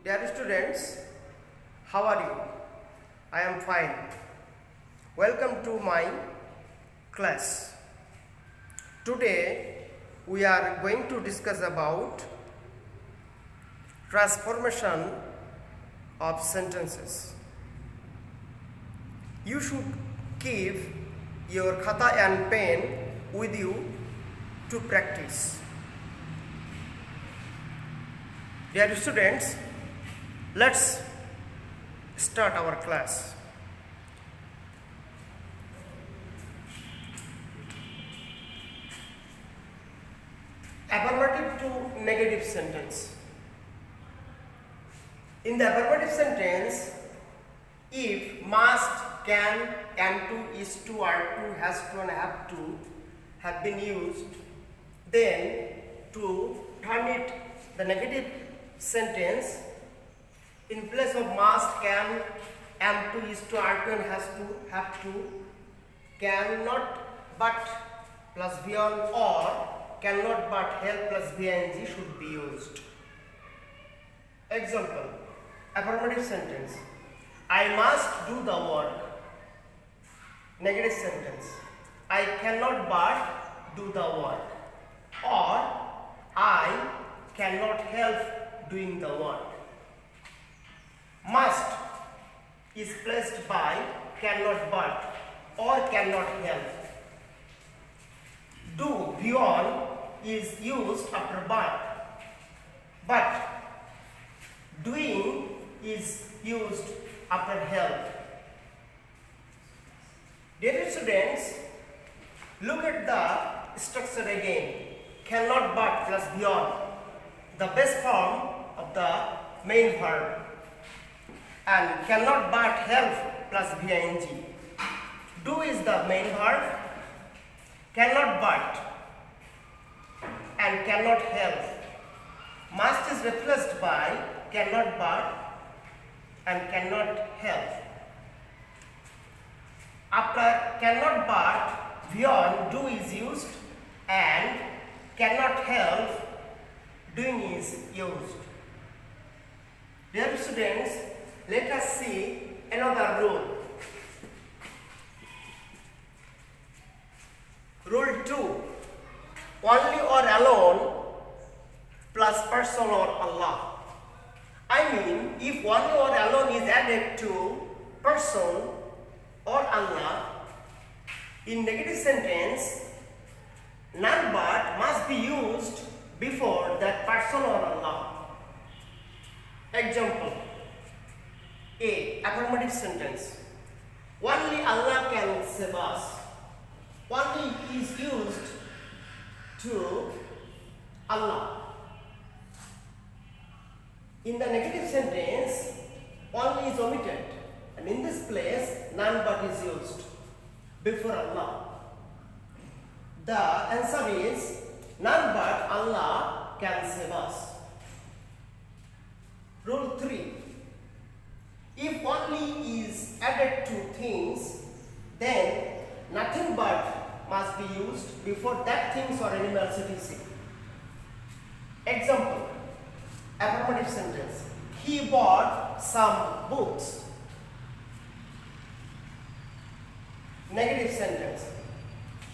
Dear students, how are you? I am fine. Welcome to my class. Today we are going to discuss about transformation of sentences. You should keep your khata and pen with you to practice. Dear students, let's start our class. Affirmative to negative sentence. In the affirmative sentence, if must, can, to, is to, are to, has to and have to have been used, then to turn it the negative sentence, in place of must, can, am to, is to, are to and has to, have to, cannot but plus beyond or cannot but help plus ing should be used. Example, affirmative sentence, I must do the work. Negative sentence, I cannot but do the work, or I cannot help doing the work. Must is placed by cannot but or cannot help. Do beyond is used after but doing is used after help. Dear students, look at the structure again. Cannot but plus beyond, the base form of the main verb, and cannot but help plus ing. Do is the main verb, cannot but and cannot help. Must is replaced by cannot but and cannot help. After cannot but, beyond do is used and cannot help, doing is used. Dear students, let us see another rule. Rule 2. Only or alone plus person or Allah. I mean, if only or alone is added to person or Allah in negative sentence, none but must be used before that person or Allah. Example A. Affirmative sentence, only Allah can save us. Only is used to Allah. In the negative sentence, only is omitted, and in this place, none but is used before Allah. The answer is none but Allah can save us. Rule 3. If only is added to things, then nothing but must be used before that things or animals etc. Example, affirmative sentence, he bought some books. Negative sentence,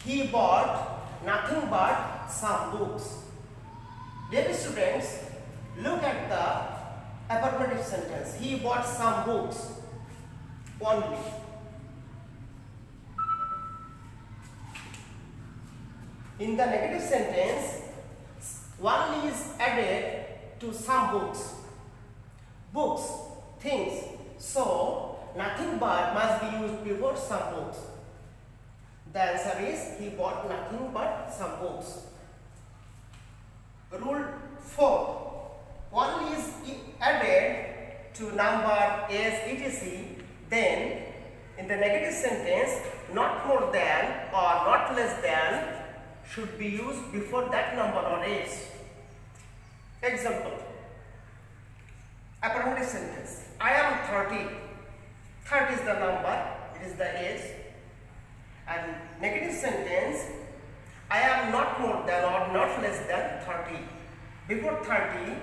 he bought nothing but some books. Dear students, look at the affirmative sentence, he bought some books only. In the negative sentence, only is added to some books. Books, things. So, nothing but must be used before some books. The answer is he bought nothing but some books. Rule 4. Only is added to number, as, etc. Then, in the negative sentence, not more than or not less than should be used before that number or age. Example, affirmative sentence, I am 30. 30 is the number, it is the age. And negative sentence, I am not more than or not less than 30. Before 30,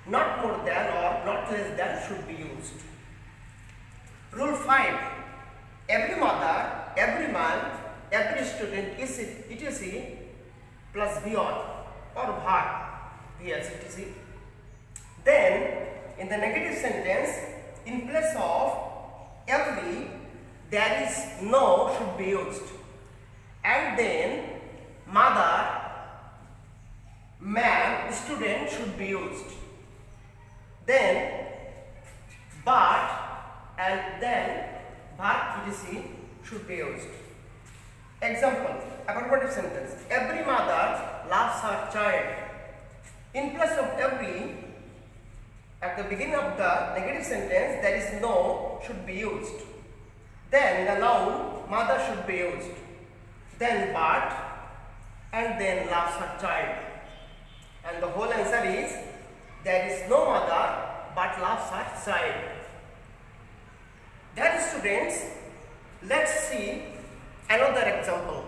not more than or not less than should be used. Rule 5. Every mother, every man, every student is etc. plus beyond or bhar, yes, etc. Then in the negative sentence, in place of every, there is no should be used. And then mother, man, student should be used. Then but and then but etc. should be used. Example, affirmative sentence. Every mother loves her child. In place of every, at the beginning of the negative sentence, there is no should be used. Then the noun mother should be used. Then but and then loves her child. And the whole answer is there is no mother but loves her child. Dear students, let's see another example.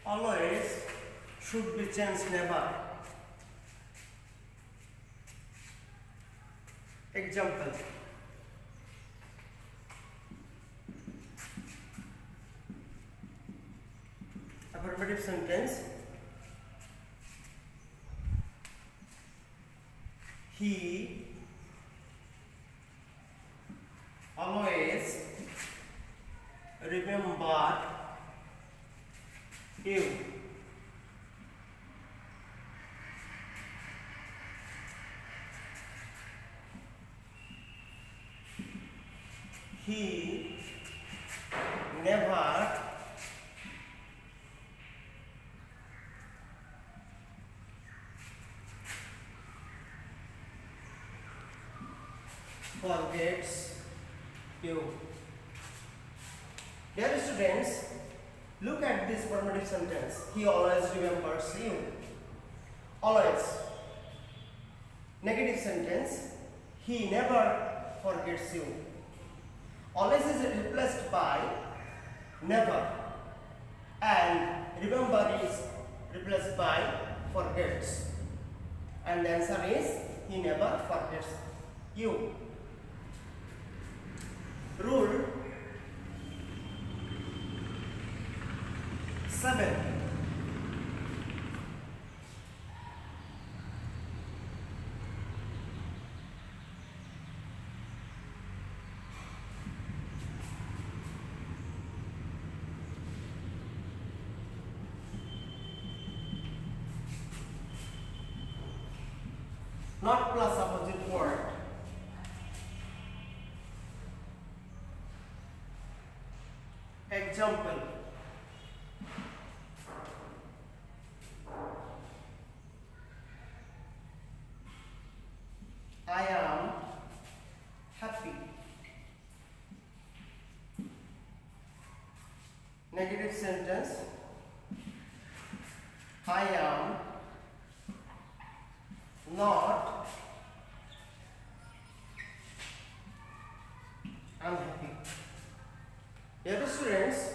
Always should be changed, never. Example. Affirmative sentence. He always remember you. He never forgets you. Dear students, look at this affirmative sentence. He always remembers you. Always. Negative sentence. He never forgets you. Always is replaced by never. And remember is replaced by forgets. And the answer is he never forgets you. Rule 7. Not plus opposite word. Example. I am happy. Negative sentence. I am not unhappy. Dear students,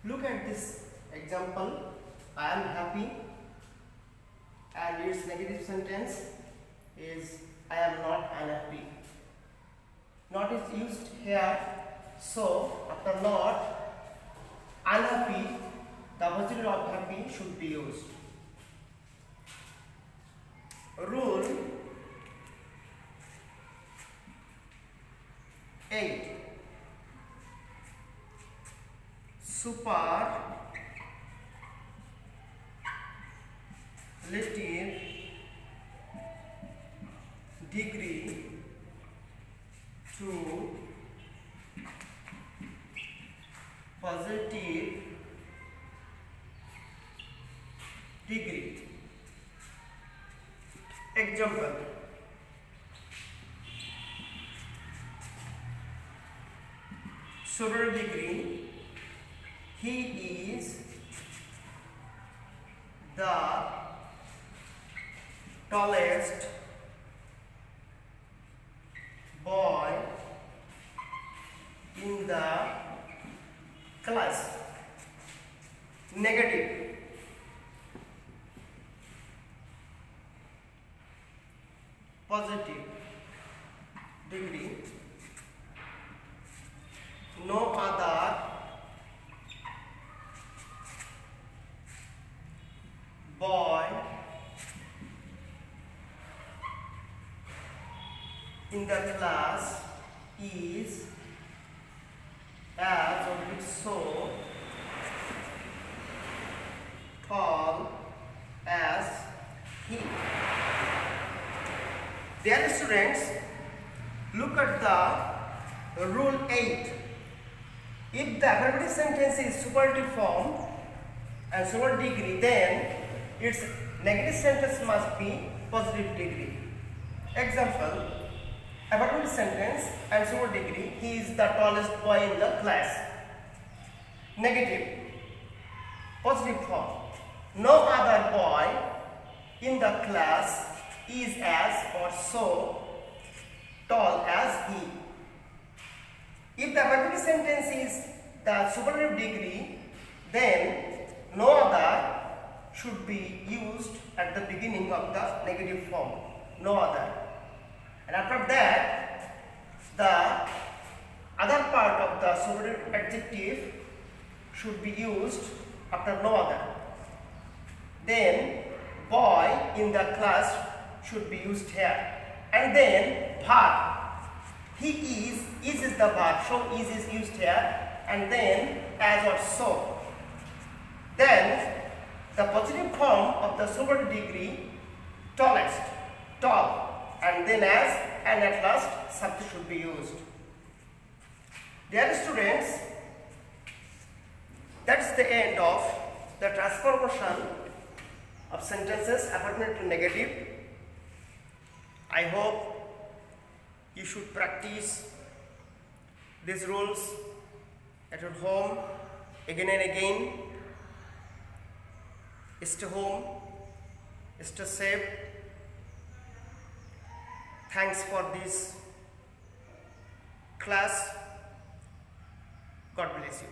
look at this example. I am happy, and its negative sentence is I am not unhappy. Not is used here, so after not, unhappy, the opposite of happy should be used. Rule 8. Super positive degree to positive degree. Example: several degree, he is the tallest boy in the class. Negative: positive degree, no other boy in the class is as or so tall as he. Dear students, look at the rule 8. If the affirmative sentence is superlative form and superlative degree, then its negative sentence must be positive degree. Example: affirmative sentence and superlative degree, he is the tallest boy in the class. Negative: positive form, no other boy in the class is as or so tall as he. If the affirmative sentence is the superlative degree, then no other should be used at the beginning of the negative form. No other. And after that, the other part of the superlative adjective should be used after no other. Then boy in the class should be used here. And then verb. He is the verb, so is used here, and then as or so. Then the positive form of the superlative degree, tallest, tall, and then as, and at last something should be used. Dear students, that's the end of the transformation of sentences affirmative to negative. I hope you should practice these rules at your home again and again. Stay home, stay safe. Thanks for this class. God bless you.